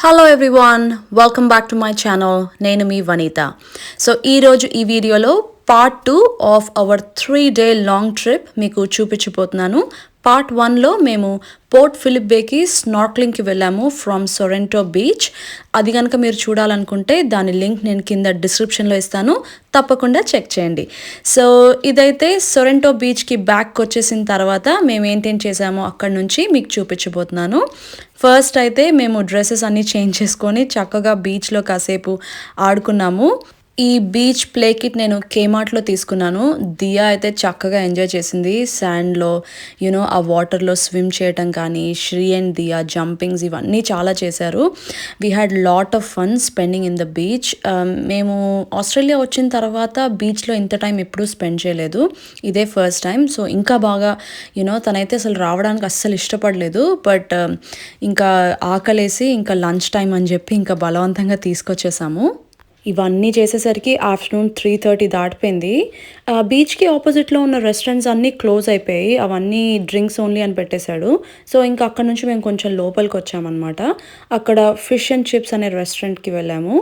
Hello everyone, welcome back to my channel. నేను మీ వనిత. So ఈరోజు ఈ వీడియోలో part 2 of our 3-day long trip మీకు చూపించబోతున్నాను. పార్ట్ 1లో మేము పోర్ట్ ఫిలిప్ బేకి స్నార్క్లింగ్కి వెళ్ళాము ఫ్రమ్ సొరెంటో బీచ్. అది కనుక మీరు చూడాలనుకుంటే దాని లింక్ నేను కింద డిస్క్రిప్షన్లో ఇస్తాను, తప్పకుండా చెక్ చేయండి. సో ఇదైతే సొరెంటో బీచ్కి బ్యాక్ వచ్చేసిన తర్వాత మేము ఏంటేం చేసామో అక్కడ నుంచి మీకు చూపించబోతున్నాను. ఫస్ట్ అయితే మేము డ్రెస్సెస్ అన్నీ చేంజ్ చేసుకొని చక్కగా బీచ్లో కాసేపు ఆడుకున్నాము. ఈ బీచ్ ప్లే కిట్ నేను కేమార్ట్లో తీసుకున్నాను. దియా అయితే చక్కగా ఎంజాయ్ చేసింది శాండ్లో, ఆ వాటర్లో స్విమ్ చేయటం కానీ, శ్రీ అండ్ దియా జంపింగ్స్ ఇవన్నీ చాలా చేశారు. We had lot of fun spending in the beach. మేము ఆస్ట్రేలియా వచ్చిన తర్వాత బీచ్లో ఇంత టైం ఎప్పుడూ స్పెండ్ చేయలేదు, ఇదే ఫస్ట్ టైం. సో ఇంకా బాగా తనైతే అసలు రావడానికి అస్సలు ఇష్టపడలేదు. బట్ ఇంకా ఆకలేసి ఇంకా లంచ్ టైం అని చెప్పి ఇంకా బలవంతంగా తీసుకొచ్చేసాము. ఇవన్నీ చేసేసరికి ఆఫ్టర్నూన్ 3:30 దాటిపోయింది. బీచ్కి ఆపోజిట్లో ఉన్న రెస్టారెంట్స్ అన్నీ క్లోజ్ అయిపోయాయి, అవన్నీ డ్రింక్స్ ఓన్లీ అని పెట్టేశాడు. సో ఇంకా అక్కడ నుంచి మేము కొంచెం లోపలికి వచ్చామన్నమాట. అక్కడ ఫిష్ అండ్ చిప్స్ అనే రెస్టారెంట్కి వెళ్ళాము.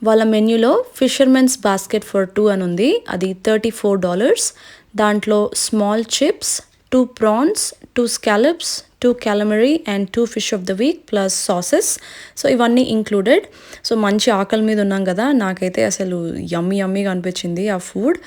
వాళ్ళ మెన్యూలో ఫిషర్మెన్స్ బాస్కెట్ ఫర్ 2 అని ఉంది, అది $34. దాంట్లో small chips, 2 prawns, 2 scallops, 2 calamari and 2 fish of the week plus sauces. So ఇవన్నీ ఇంక్లూడెడ్. సో మంచి ఆకలి మీద ఉన్నాం కదా, నాకైతే అసలు యమ్మీగా అనిపించింది ఆ ఫుడ్.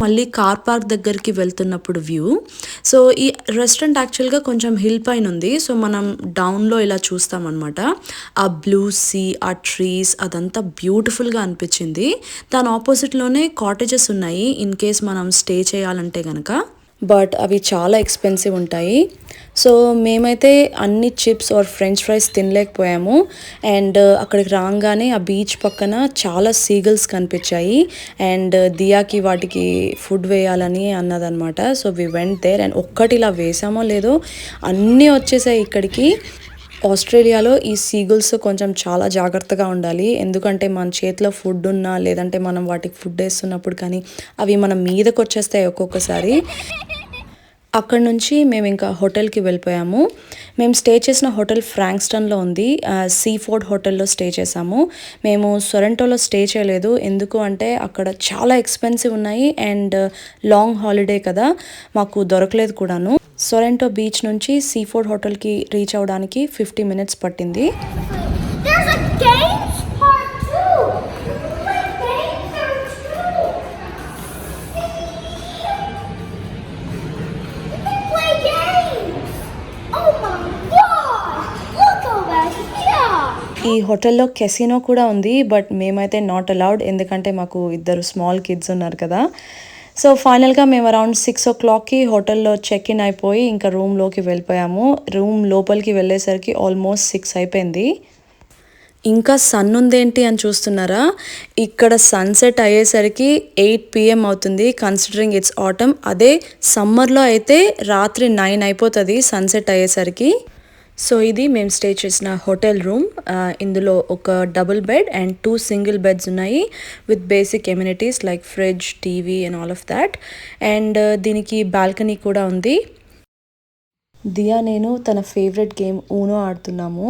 మళ్ళీ కార్ పార్క్ దగ్గరికి వెళ్తున్నప్పుడు వ్యూ. సో ఈ రెస్టారెంట్ యాక్చువల్గా కొంచెం హిల్ పైన ఉంది. సో మనం డౌన్లో ఇలా చూస్తామన్నమాట. ఆ బ్లూ సీ, ఆ ట్రీస్, అదంతా బ్యూటిఫుల్గా అనిపించింది. దాని ఆపోజిట్లోనే కాటేజెస్ ఉన్నాయి ఇన్ కేస్ మనం స్టే చేయాలంటే కనుక, బట్ అవి చాలా ఎక్స్పెన్సివ్ ఉంటాయి. సో మేమైతే అన్ని చిప్స్ ఆర్ ఫ్రెంచ్ ఫ్రైస్ తినలేకపోయాము. అండ్ అక్కడికి రాగానే ఆ బీచ్ పక్కన చాలా సీగల్స్ కనిపించాయి అండ్ దియాకి వాటికి ఫుడ్ వేయాలని అన్నదనమాట. So we went there and ఒక్కటి ఇలా వేసామో లేదో అన్నీ వచ్చేసాయి ఇక్కడికి. ఆస్ట్రేలియాలో ఈ సీగల్స్ కొంచెం చాలా జాగ్రత్తగా ఉండాలి, ఎందుకంటే మన చేతిలో ఫుడ్ ఉన్నా లేదంటే మనం వాటికి ఫుడ్ వేస్తున్నప్పుడు కానీ అవి మన మీదకి వచ్చేస్తాయి ఒక్కొక్కసారి. అక్కడ నుంచి మేము ఇంకా హోటల్కి వెళ్ళిపోయాము. మేము స్టే చేసిన హోటల్ ఫ్రాంక్స్టన్లో ఉంది, సీ ఫోర్డ్ హోటల్లో స్టే చేసాము. మేము సొరెంటోలో స్టే చేయలేదు, ఎందుకు అంటే అక్కడ చాలా ఎక్స్పెన్సివ్ ఉన్నాయి అండ్ లాంగ్ హాలిడే కదా, మాకు దొరకలేదు కూడాను. సొరెంటో బీచ్ నుంచి సీ ఫోర్డ్ హోటల్కి రీచ్ అవ్వడానికి 50 minutes పట్టింది. ఈ హోటల్లో కెసినో కూడా ఉంది, బట్ మేమైతే నాట్ అలౌడ్, ఎందుకంటే మాకు 2 స్మాల్ కిడ్స్ ఉన్నారు కదా. సో ఫైనల్గా మేము అరౌండ్ 6 o'clockకి హోటల్లో చెక్ ఇన్ అయిపోయి ఇంకా రూమ్లోకి వెళ్ళిపోయాము. రూమ్ లోపలికి వెళ్ళేసరికి ఆల్మోస్ట్ 6 అయిపోయింది. ఇంకా సన్ ఉందేంటి అని చూస్తున్నారా, ఇక్కడ సన్సెట్ అయ్యేసరికి 8 PM అవుతుంది కన్సిడరింగ్ ఇట్స్ ఆటమ్. అదే సమ్మర్లో అయితే రాత్రి 9 అయిపోతుంది సన్సెట్ అయ్యేసరికి. సో ఇది మేము స్టే చేసిన హోటల్ రూమ్. ఇందులో ఒక double bed and 2 single beds ఉన్నాయి with basic amenities like fridge, TV and all of that. And దీనికి బాల్కనీ కూడా ఉంది. దియా నేను తన ఫేవరెట్ గేమ్ ఊనో ఆడుతున్నాము.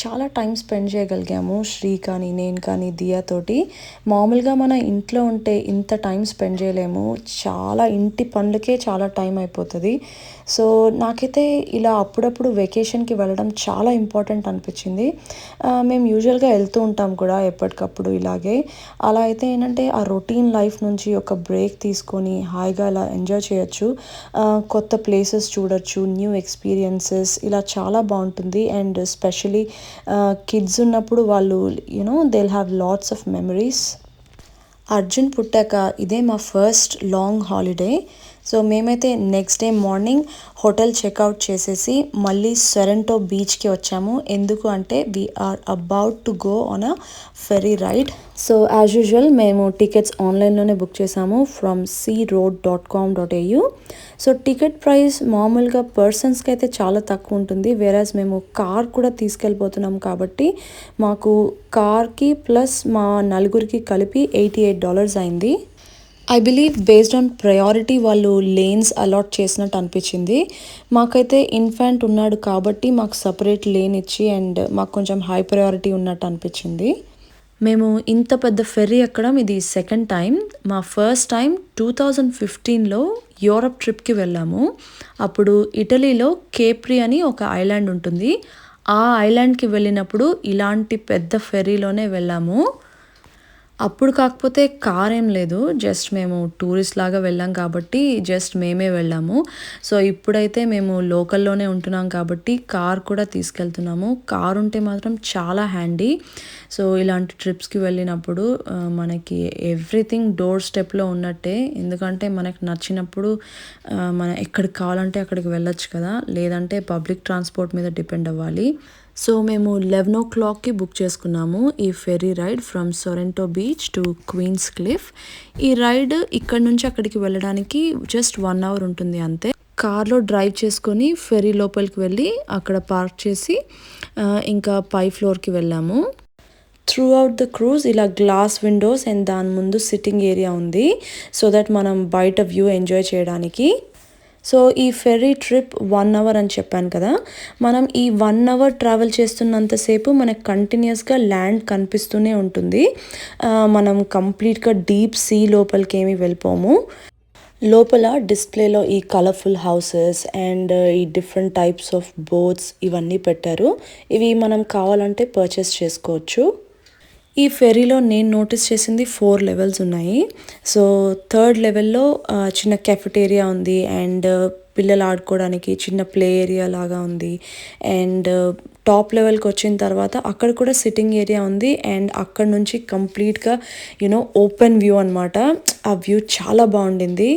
చాలా టైం స్పెండ్ చేయగలిగాము, శ్రీ కానీ నేను కానీ దియాతోటి. మామూలుగా మన ఇంట్లో ఉంటే ఇంత టైం స్పెండ్ చేయలేము, చాలా ఇంటి పనులకే చాలా టైం అయిపోతుంది. సో నాకైతే ఇలా అప్పుడప్పుడు వెకేషన్కి వెళ్ళడం చాలా ఇంపార్టెంట్ అనిపించింది. మేము యూజువల్గా వెళ్తూ ఉంటాం కూడా ఎప్పటికప్పుడు ఇలాగే. అలా అయితే ఏంటంటే ఆ రొటీన్ లైఫ్ నుంచి ఒక బ్రేక్ తీసుకొని హాయిగా అలా ఎంజాయ్ చేయొచ్చు, కొత్త ప్లేసెస్ చూడొచ్చు, న్యూ ఎక్స్పీరియన్సెస్, ఇలా చాలా బాగుంటుంది. అండ్ ఎస్పెషలీ కిడ్స్ ఉన్నప్పుడు వాళ్ళు they will have lots of memories. Arjun పుట్టాక ఇదే మా ఫస్ట్ లాంగ్ హాలిడే. సో మేమైతే next day morning hotel checkout చేసేసి మళ్ళీ సొరంటో బీచ్కి వచ్చాము. ఎందుకు అంటే we're about to go on a ferry ride. So as usual మేము టికెట్స్ ఆన్లైన్లోనే బుక్ చేసాము from searoad.com.au. So ticket price మామూలుగా పర్సన్స్కి అయితే చాలా తక్కువ ఉంటుంది. వేరాజ్ మేము కార్ కూడా తీసుకెళ్ళిపోతున్నాం కాబట్టి మాకు కార్కి ప్లస్ మా నలుగురికి కలిపి $88 అయింది. I believe based on priority వాళ్ళు లేన్స్ అలాట్ చేసినట్టు అనిపించింది. మాకైతే ఇన్ఫాంట్ ఉన్నాడు కాబట్టి మాకు సపరేట్ లేన్ ఇచ్చి అండ్ మాకు కొంచెం హై ప్రయారిటీ ఉన్నట్టు అనిపించింది. మేము ఇంత పెద్ద ఫెర్రీ ఎక్కడం ఇది సెకండ్ టైం. మా ఫస్ట్ టైం 2015లో యూరప్ ట్రిప్కి వెళ్ళాము. అప్పుడు ఇటలీలో కేప్రి అని ఒక ఐలాండ్ ఉంటుంది. ఆ ఐలాండ్కి వెళ్ళినప్పుడు ఇలాంటి పెద్ద ఫెర్రీలోనే వెళ్ళాము. అప్పుడు కాకపోతే కార్ ఏం లేదు, జస్ట్ మేము టూరిస్ట్ లాగా వెళ్ళాం కాబట్టి జస్ట్ మేమే వెళ్ళాము. సో ఇప్పుడైతే మేము లోకల్లోనే ఉంటున్నాం కాబట్టి కార్ కూడా తీసుకెళ్తున్నాము. కార్ ఉంటే మాత్రం చాలా హ్యాండీ. సో ఇలాంటి ట్రిప్స్కి వెళ్ళినప్పుడు మనకి ఎవ్రీథింగ్ డోర్ స్టెప్లో ఉన్నట్టే. ఎందుకంటే మనకు నచ్చినప్పుడు మనం ఎక్కడికి కావాలంటే అక్కడికి వెళ్ళొచ్చు కదా, లేదంటే పబ్లిక్ ట్రాన్స్పోర్ట్ మీద డిపెండ్ అవ్వాలి. సో మేము 11 o'clockకి బుక్ చేసుకున్నాము ఈ ferry ride from Sorrento beach to Queenscliff. ఈ రైడ్ ఇక్కడ నుంచి అక్కడికి వెళ్ళడానికి జస్ట్ 1 hour ఉంటుంది అంతే. కార్లో డ్రైవ్ చేసుకొని ఫెరీ లోపలికి వెళ్ళి అక్కడ పార్క్ చేసి ఇంకా పై ఫ్లోర్కి వెళ్ళాము. త్రూ అవుట్ ద క్రూజ్ ఇలా గ్లాస్ విండోస్ అండ్ దాని ముందు సిట్టింగ్ ఏరియా ఉంది, సో దట్ మనం బయట వ్యూ ఎంజాయ్ చేయడానికి. సో ఈ ఫెర్రీ ట్రిప్ 1 hour అని చెప్పాను కదా, మనం ఈ 1 hour ట్రావెల్ చేస్తున్నంతసేపు మనకు కంటిన్యూస్గా ల్యాండ్ కనిపిస్తూనే ఉంటుంది. మనం కంప్లీట్గా డీప్ సీ లోపలికి ఏమీ వెళ్ళిపోము. లోపల డిస్ప్లేలో ఈ కలర్ఫుల్ హౌసెస్ అండ్ ఈ డిఫరెంట్ టైప్స్ ఆఫ్ బోట్స్ ఇవన్నీ పెట్టారు. ఇవి మనం కావాలంటే పర్చేస్ చేసుకోవచ్చు. ఈ ఫెరీలో నేను నోటీస్ చేసింది 4 levels ఉన్నాయి. సో 3rd levelలో చిన్న కెఫెటేరియా ఉంది అండ్ పిల్లలు ఆడుకోవడానికి చిన్న ప్లే ఏరియా లాగా ఉంది. అండ్ టాప్ లెవెల్కి వచ్చిన తర్వాత అక్కడ కూడా సిట్టింగ్ ఏరియా ఉంది అండ్ అక్కడ నుంచి కంప్లీట్గా ఓపెన్ వ్యూ అనమాట. ఆ వ్యూ చాలా బాగుండింది.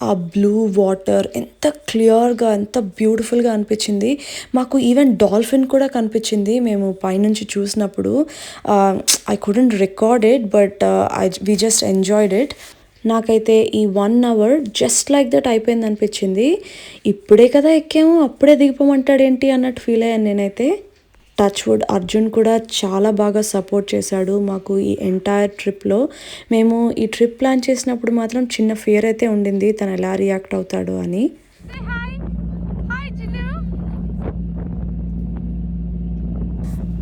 ఆ బ్లూ వాటర్ ఎంత క్లియర్గా ఎంత బ్యూటిఫుల్గా అనిపించింది. మాకు ఈవెన్ డాల్ఫిన్ కూడా కనిపించింది మేము పైనుంచి చూసినప్పుడు. I couldn't record it but we just enjoyed it. నాకైతే ఈ 1 hour జస్ట్ లైక్ దట్ అయిపోయింది అనిపించింది. ఇప్పుడే కదా ఎక్కాము అప్పుడే దిగిపోమంటాడేంటి అన్నట్టు ఫీల్ అయ్యాను నేనైతే. టచ్ వుడ్ అర్జున్ కూడా చాలా బాగా సపోర్ట్ చేశాడు మాకు ఈ ఎంటైర్ ట్రిప్లో. మేము ఈ ట్రిప్ ప్లాన్ చేసినప్పుడు మాత్రం చిన్న ఫియర్ అయితే ఉండింది తను ఎలా రియాక్ట్ అవుతాడు అని.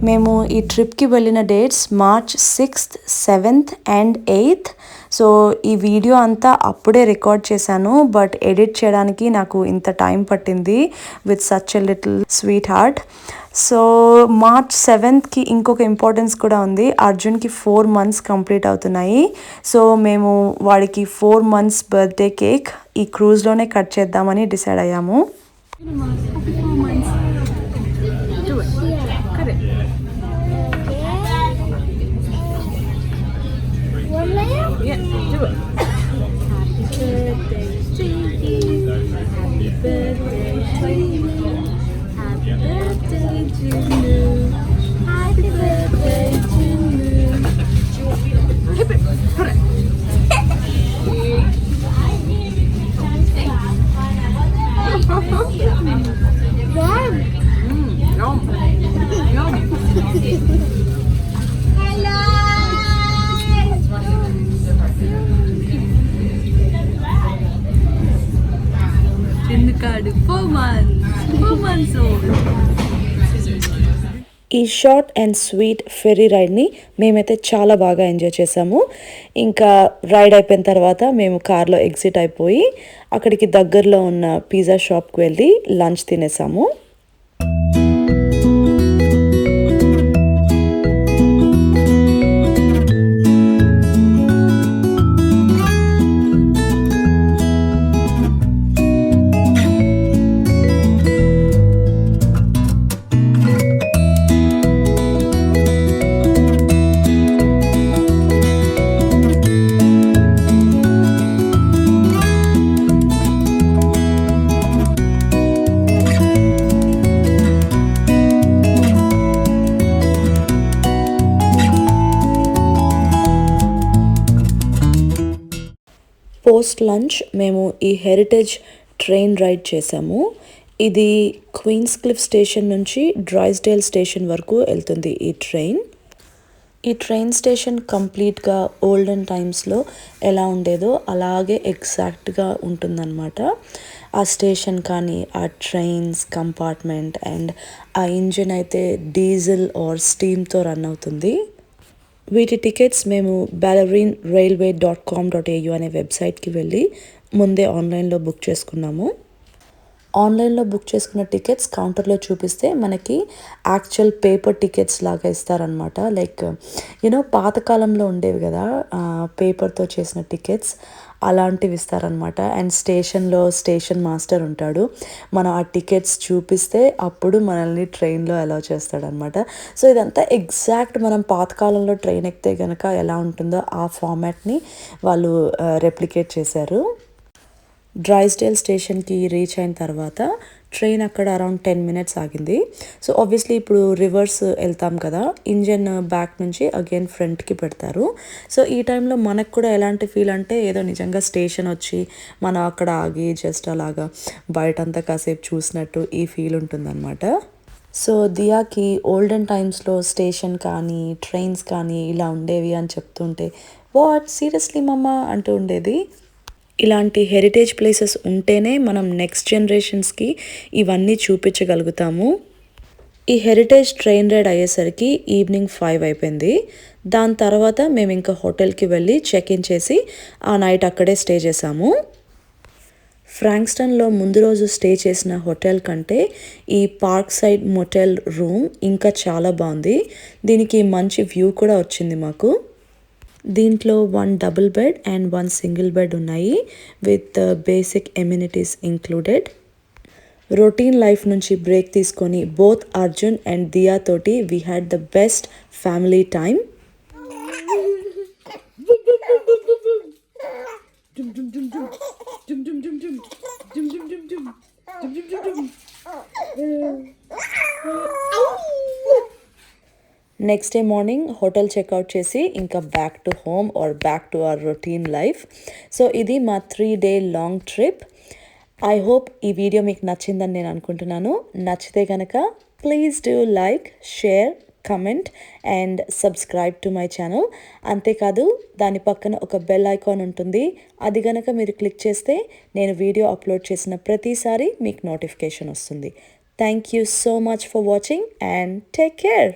మేము ఈ ట్రిప్కి వెళ్ళిన dates March 6th, 7th and 8th. So ఈ వీడియో అంతా అప్పుడే రికార్డ్ చేశాను బట్ ఎడిట్ చేయడానికి నాకు ఇంత టైం పట్టింది with such a little sweet heart. So March 7thకి ఇంకొక ఇంపార్టెన్స్ కూడా ఉంది. అర్జున్కి 4 months కంప్లీట్ అవుతున్నాయి. సో మేము వాడికి 4 months బర్త్డే కేక్ ఈ క్రూజ్లోనే కట్ చేద్దామని డిసైడ్ అయ్యాము. Yeah, do it. Happy birthday to you. Happy birthday to you. Happy birthday to you. Happy birthday to you. Hip it. Put it. Yum. Yum. Hello. Chinnukaadu 4 months old. ఈ short and sweet fairy రైడ్ని మేమైతే చాలా బాగా enjoy చేసాము. ఇంకా ride అయిపోయిన తర్వాత మేము కార్లో ఎగ్జిట్ అయిపోయి అక్కడికి దగ్గరలో ఉన్న పిజ్జా షాప్కి వెళ్ళి లంచ్ తినేసాము. పోస్ట్ లంచ్ మేము ఈ హెరిటేజ్ ట్రైన్ రైడ్ చేసాము. ఇది క్వీన్స్ క్లిఫ్ స్టేషన్ నుంచి డ్రైస్డేల్ స్టేషన్ వరకు వెళ్తుంది ఈ ట్రైన్. ఈ ట్రైన్ స్టేషన్ కంప్లీట్గా ఓల్డెన్ టైమ్స్లో ఎలా ఉండేదో అలాగే ఎగ్జాక్ట్గా ఉంటుందన్నమాట. ఆ స్టేషన్ కానీ ఆ ట్రైన్స్ కంపార్ట్మెంట్ అండ్ ఆ ఇంజిన్ అయితే డీజిల్ ఆర్ స్టీమ్తో రన్ అవుతుంది. వీటి టికెట్స్ మేము ballerinairailway.com.au అనే వెబ్సైట్కి వెళ్ళి ముందే ఆన్లైన్లో బుక్ చేసుకున్నాము. ఆన్లైన్లో బుక్ చేసుకున్న టికెట్స్ కౌంటర్లో చూపిస్తే మనకి యాక్చువల్ పేపర్ టికెట్స్ లాగా ఇస్తారనమాట. లైక్ పాతకాలంలో ఉండేవి కదా పేపర్తో చేసిన టికెట్స్, అలాంటివి ఇస్తారనమాట. అండ్ స్టేషన్లో స్టేషన్ మాస్టర్ ఉంటాడు. మనం ఆ టికెట్స్ చూపిస్తే అప్పుడు మనల్ని ట్రైన్లో అలౌ చేస్తాడనమాట. సో ఇదంతా ఎగ్జాక్ట్ మనం పాతకాలంలో ట్రైన్ ఎక్కితే కనుక ఎలా ఉంటుందో ఆ ఫార్మాట్ని వాళ్ళు రెప్లికేట్ చేశారు. డ్రైస్డేల్ స్టేషన్కి రీచ్ అయిన తర్వాత ట్రైన్ అక్కడ అరౌండ్ 10 minutes ఆగింది. సో ఆబ్వియస్లీ ఇప్పుడు రివర్స్ వెళ్తాం కదా, ఇంజన్ బ్యాక్ నుంచి అగైన్ ఫ్రంట్కి పెడతారు. సో ఈ టైంలో మనకు కూడా ఎలాంటి ఫీల్ అంటే ఏదో నిజంగా స్టేషన్ వచ్చి మనం అక్కడ ఆగి జస్ట్ అలాగా బయటంతా కాసేపు చూసినట్టు ఈ ఫీల్ ఉంటుందన్నమాట. సో దియాకి ఓల్డెన్ టైమ్స్లో స్టేషన్ కానీ ట్రైన్స్ కానీ ఇలా ఉండేవి అని చెప్తుంటే వాట్ సీరియస్లీ మమ్మ అంటూ ఉండేది. ఇలాంటి హెరిటేజ్ ప్లేసెస్ ఉంటేనే మనం నెక్స్ట్ జనరేషన్స్కి ఇవన్నీ చూపించగలుగుతాము. ఈ హెరిటేజ్ ట్రైన్ రైడ్ అయ్యేసరికి ఈవినింగ్ 5 అయిపోయింది. దాని తర్వాత మేము ఇంకా హోటల్కి వెళ్ళి చెక్ ఇన్ చేసి ఆ నైట్ అక్కడే స్టే చేసాము. ఫ్రాంక్స్టన్లో ముందు రోజు స్టే చేసిన హోటల్ కంటే ఈ పార్క్ సైడ్ మోటెల్ రూమ్ ఇంకా చాలా బాగుంది. దీనికి మంచి వ్యూ కూడా వచ్చింది మాకు. దీంట్లో 1 double bed and 1 single bed ఉన్నాయి with basic amenities included. Routine life నుంచి బ్రేక్ తీసుకొని బోత్ అర్జున్ అండ్ దియా తోటి we had the best family time. Next day morning hotel checkout చేసి ఇంకా back to home or back to our routine life. So ఇది మా 3 day long trip. I hope ఈ video మీకు నచ్చిందని నేను అనుకుంటున్నాను. నచ్చితే కనుక please do like, share, comment and subscribe to my channel. అంతేకాదు దాని పక్కన ఒక బెల్ ఐకాన్ ఉంటుంది. అది కనుక మీరు క్లిక్ చేస్తే నేను వీడియో అప్లోడ్ చేసిన ప్రతిసారి మీకు నోటిఫికేషన్ వస్తుంది. Thank you so much for watching and take care.